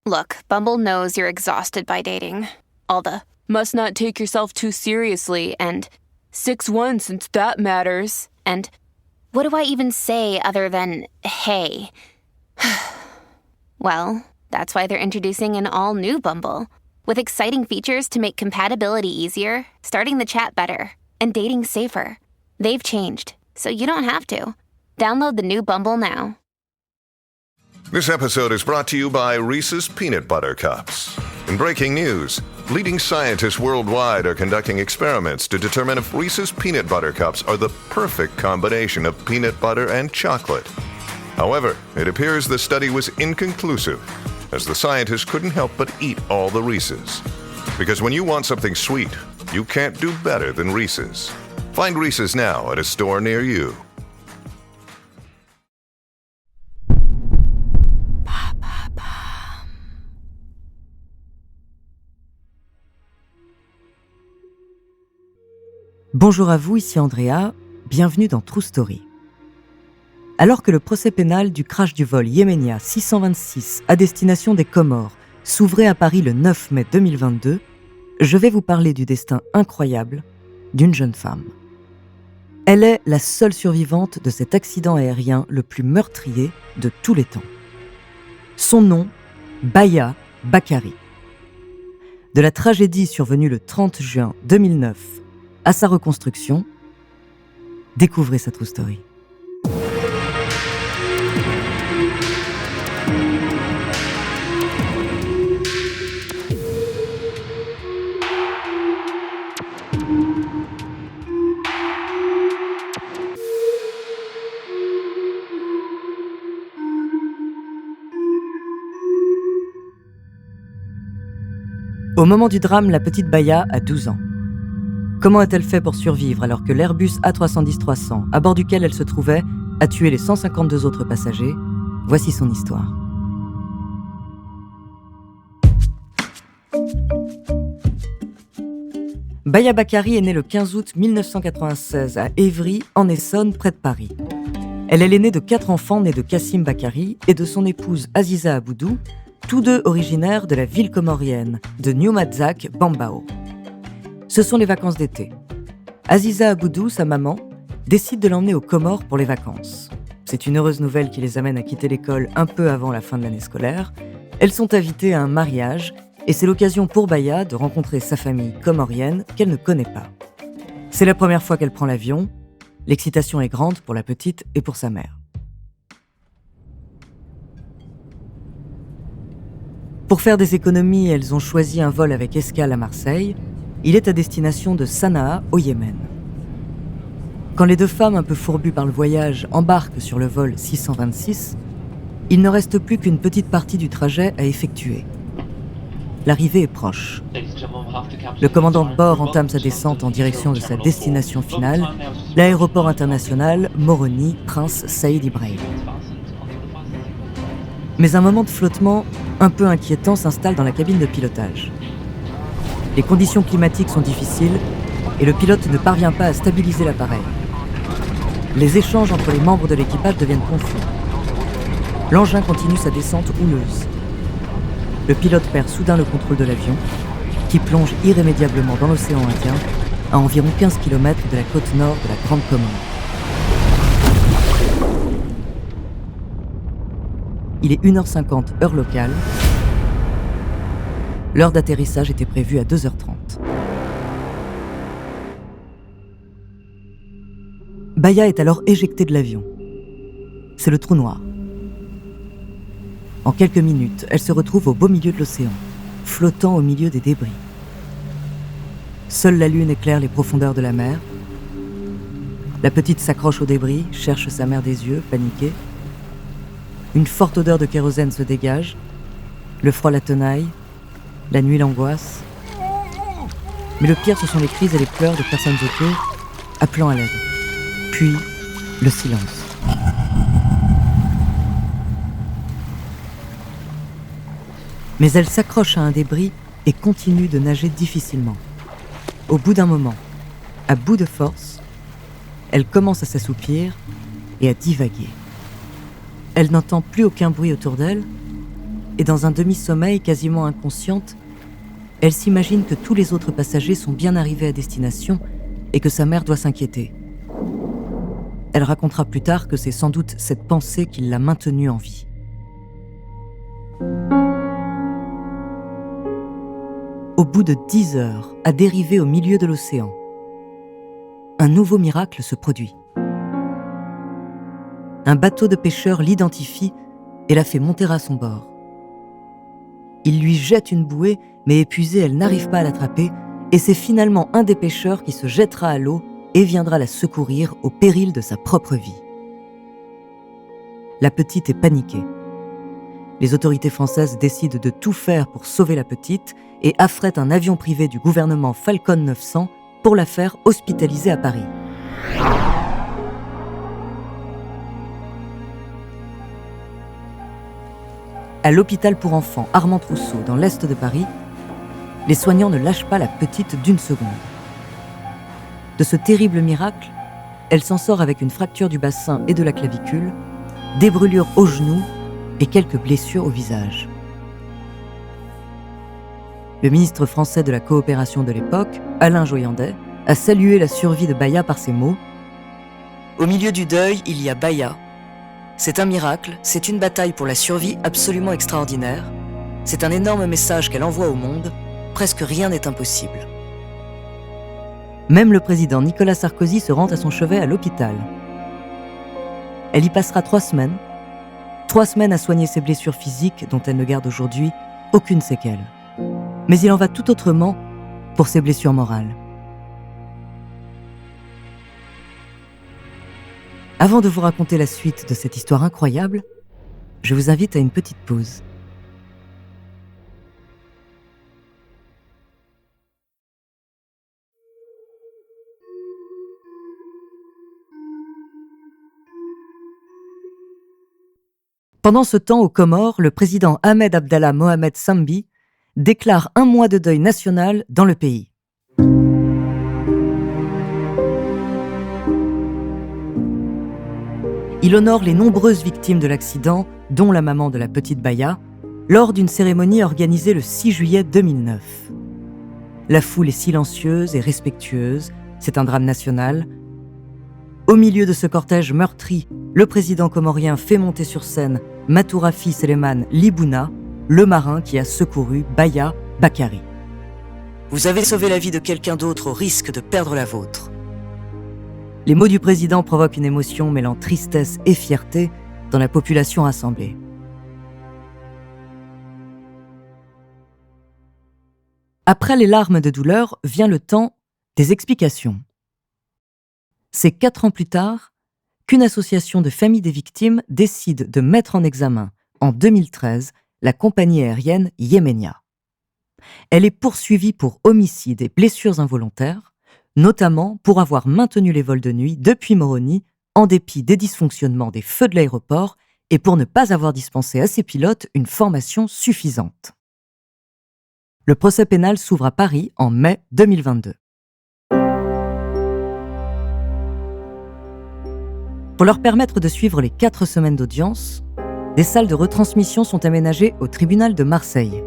Look, Bumble knows you're exhausted by dating. All the must not take yourself too seriously and 6'1" since that matters. And what do I even say other than hey? Well, that's why they're introducing an all-new Bumble with exciting features to make compatibility easier, starting the chat better, and dating safer. They've changed, so you don't have to. Download the new Bumble now. This episode is brought to you by Reese's Peanut Butter Cups. In breaking news, leading scientists worldwide are conducting experiments to determine if Reese's Peanut Butter Cups are the perfect combination of peanut butter and chocolate. However, it appears the study was inconclusive, as the scientists couldn't help but eat all the Reese's. Because when you want something sweet, you can't do better than Reese's. Find Reese's now at a store near you. Bonjour à vous, ici Andrea, bienvenue dans True Story. Alors que le procès pénal du crash du vol Yemenia 626 à destination des Comores s'ouvrait à Paris le 9 mai 2022, je vais vous parler du destin incroyable d'une jeune femme. Elle est la seule survivante de cet accident aérien le plus meurtrier de tous les temps. Son nom, Baya Bakari. De la tragédie survenue le 30 juin 2009 à sa reconstruction, découvrez sa True Story. Au moment du drame, la petite Baya a 12 ans. Comment a-t-elle fait pour survivre alors que l'Airbus A310-300, à bord duquel elle se trouvait, a tué les 152 autres passagers ? Voici son histoire. Baya Bakari est née le 15 août 1996 à Évry, en Essonne, près de Paris. Elle est l'aînée de 4 enfants nés de Kassim Bakari et de son épouse Aziza Aboudou, tous deux originaires de la ville comorienne de Niumadzak, Bambao. Ce sont les vacances d'été. Aziza Aboudou, sa maman, décide de l'emmener aux Comores pour les vacances. C'est une heureuse nouvelle qui les amène à quitter l'école un peu avant la fin de l'année scolaire. Elles sont invitées à un mariage et c'est l'occasion pour Baya de rencontrer sa famille comorienne qu'elle ne connaît pas. C'est la première fois qu'elle prend l'avion. L'excitation est grande pour la petite et pour sa mère. Pour faire des économies, elles ont choisi un vol avec escale à Marseille. Il est à destination de Sanaa, au Yémen. Quand les deux femmes, un peu fourbues par le voyage, embarquent sur le vol 626, il ne reste plus qu'une petite partie du trajet à effectuer. L'arrivée est proche. Le commandant de bord entame sa descente en direction de sa destination finale, l'aéroport international Moroni Prince Saïd Ibrahim. Mais un moment de flottement un peu inquiétant s'installe dans la cabine de pilotage. Les conditions climatiques sont difficiles et le pilote ne parvient pas à stabiliser l'appareil. Les échanges entre les membres de l'équipage deviennent confus. L'engin continue sa descente houleuse. Le pilote perd soudain le contrôle de l'avion, qui plonge irrémédiablement dans l'océan Indien, à environ 15 km de la côte nord de la Grande Comore. Il est 1h50 heure locale. L'heure d'atterrissage était prévue à 2h30. Baya est alors éjectée de l'avion. C'est le trou noir. En quelques minutes, elle se retrouve au beau milieu de l'océan, flottant au milieu des débris. Seule la lune éclaire les profondeurs de la mer. La petite s'accroche aux débris, cherche sa mère des yeux, paniquée. Une forte odeur de kérosène se dégage. Le froid la tenaille. La nuit l'angoisse. Mais le pire, ce sont les cris et les pleurs de personnes autour, appelant à l'aide. Puis, le silence. Mais elle s'accroche à un débris et continue de nager difficilement. Au bout d'un moment, à bout de force, elle commence à s'assoupir et à divaguer. Elle n'entend plus aucun bruit autour d'elle, et dans un demi-sommeil quasiment inconsciente, elle s'imagine que tous les autres passagers sont bien arrivés à destination et que sa mère doit s'inquiéter. Elle racontera plus tard que c'est sans doute cette pensée qui l'a maintenue en vie. Au bout de 10 heures, à dériver au milieu de l'océan, un nouveau miracle se produit. Un bateau de pêcheurs l'identifie et la fait monter à son bord. Il lui jette une bouée, mais épuisée, elle n'arrive pas à l'attraper, et c'est finalement un des pêcheurs qui se jettera à l'eau et viendra la secourir au péril de sa propre vie. La petite est paniquée. Les autorités françaises décident de tout faire pour sauver la petite et affrètent un avion privé du gouvernement Falcon 900 pour la faire hospitaliser à Paris. À l'hôpital pour enfants Armand Trousseau, dans l'est de Paris, les soignants ne lâchent pas la petite d'une seconde. De ce terrible miracle, elle s'en sort avec une fracture du bassin et de la clavicule, des brûlures aux genoux et quelques blessures au visage. Le ministre français de la coopération de l'époque, Alain Joyandet, a salué la survie de Baya par ces mots : « Au milieu du deuil, il y a Baya. C'est un miracle, c'est une bataille pour la survie absolument extraordinaire. C'est un énorme message qu'elle envoie au monde. Presque rien n'est impossible. » Même le président Nicolas Sarkozy se rend à son chevet à l'hôpital. Elle y passera 3 semaines. 3 semaines à soigner ses blessures physiques dont elle ne garde aujourd'hui aucune séquelle. Mais il en va tout autrement pour ses blessures morales. Avant de vous raconter la suite de cette histoire incroyable, je vous invite à une petite pause. Pendant ce temps, aux Comores, le président Ahmed Abdallah Mohamed Sambi déclare un mois de deuil national dans le pays. Il honore les nombreuses victimes de l'accident, dont la maman de la petite Baya, lors d'une cérémonie organisée le 6 juillet 2009. La foule est silencieuse et respectueuse, c'est un drame national. Au milieu de ce cortège meurtri, le président comorien fait monter sur scène Matourafi Seleman Libouna, le marin qui a secouru Baya Bakari. Vous avez sauvé la vie de quelqu'un d'autre au risque de perdre la vôtre. Les mots du président provoquent une émotion mêlant tristesse et fierté dans la population rassemblée. Après les larmes de douleur vient le temps des explications. C'est 4 ans plus tard qu'une association de familles des victimes décide de mettre en examen, en 2013, la compagnie aérienne Yemenia. Elle est poursuivie pour homicide et blessures involontaires, notamment pour avoir maintenu les vols de nuit depuis Moroni en dépit des dysfonctionnements des feux de l'aéroport et pour ne pas avoir dispensé à ses pilotes une formation suffisante. Le procès pénal s'ouvre à Paris en mai 2022. Pour leur permettre de suivre les 4 semaines d'audience, des salles de retransmission sont aménagées au tribunal de Marseille.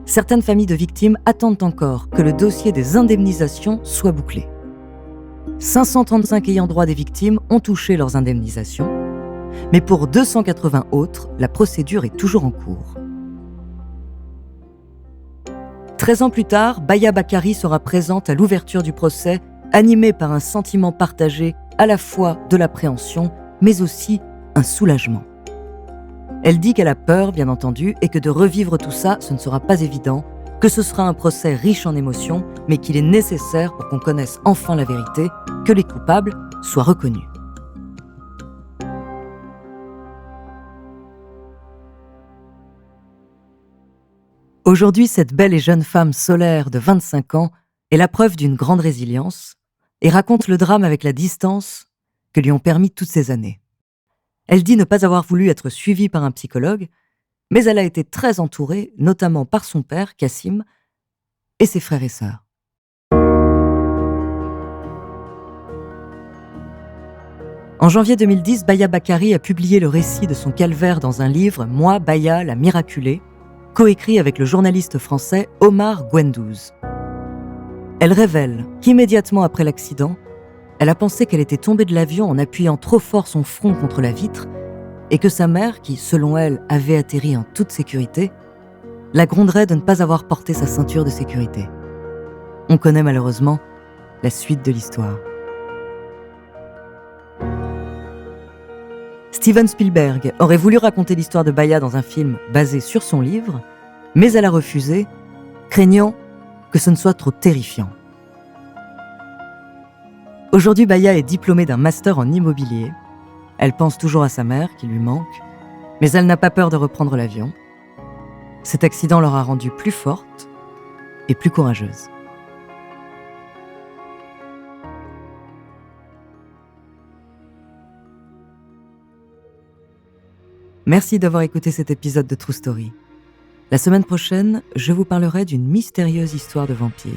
Certaines familles de victimes attendent encore que le dossier des indemnisations soit bouclé. 535 ayants droit des victimes ont touché leurs indemnisations, mais pour 280 autres, la procédure est toujours en cours. 13 ans plus tard, Baya Bakari sera présente à l'ouverture du procès, animée par un sentiment partagé à la fois de l'appréhension, mais aussi un soulagement. Elle dit qu'elle a peur, bien entendu, et que de revivre tout ça, ce ne sera pas évident, que ce sera un procès riche en émotions, mais qu'il est nécessaire pour qu'on connaisse enfin la vérité, que les coupables soient reconnus. Aujourd'hui, cette belle et jeune femme solaire de 25 ans est la preuve d'une grande résilience et raconte le drame avec la distance que lui ont permis toutes ces années. Elle dit ne pas avoir voulu être suivie par un psychologue, mais elle a été très entourée, notamment par son père, Kassim, et ses frères et sœurs. En janvier 2010, Baya Bakari a publié le récit de son calvaire dans un livre « Moi, Baya, la miraculée », coécrit avec le journaliste français Omar Gwendouz. Elle révèle qu'immédiatement après l'accident, elle a pensé qu'elle était tombée de l'avion en appuyant trop fort son front contre la vitre et que sa mère, qui selon elle avait atterri en toute sécurité, la gronderait de ne pas avoir porté sa ceinture de sécurité. On connaît malheureusement la suite de l'histoire. Steven Spielberg aurait voulu raconter l'histoire de Baya dans un film basé sur son livre, mais elle a refusé, craignant que ce ne soit trop terrifiant. Aujourd'hui, Baya est diplômée d'un master en immobilier. Elle pense toujours à sa mère, qui lui manque, mais elle n'a pas peur de reprendre l'avion. Cet accident l'aura rendue plus forte et plus courageuse. Merci d'avoir écouté cet épisode de True Story. La semaine prochaine, je vous parlerai d'une mystérieuse histoire de vampire.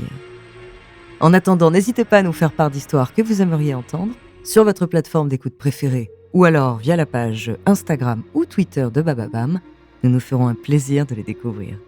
En attendant, n'hésitez pas à nous faire part d'histoires que vous aimeriez entendre sur votre plateforme d'écoute préférée ou alors via la page Instagram ou Twitter de Bababam. Nous nous ferons un plaisir de les découvrir.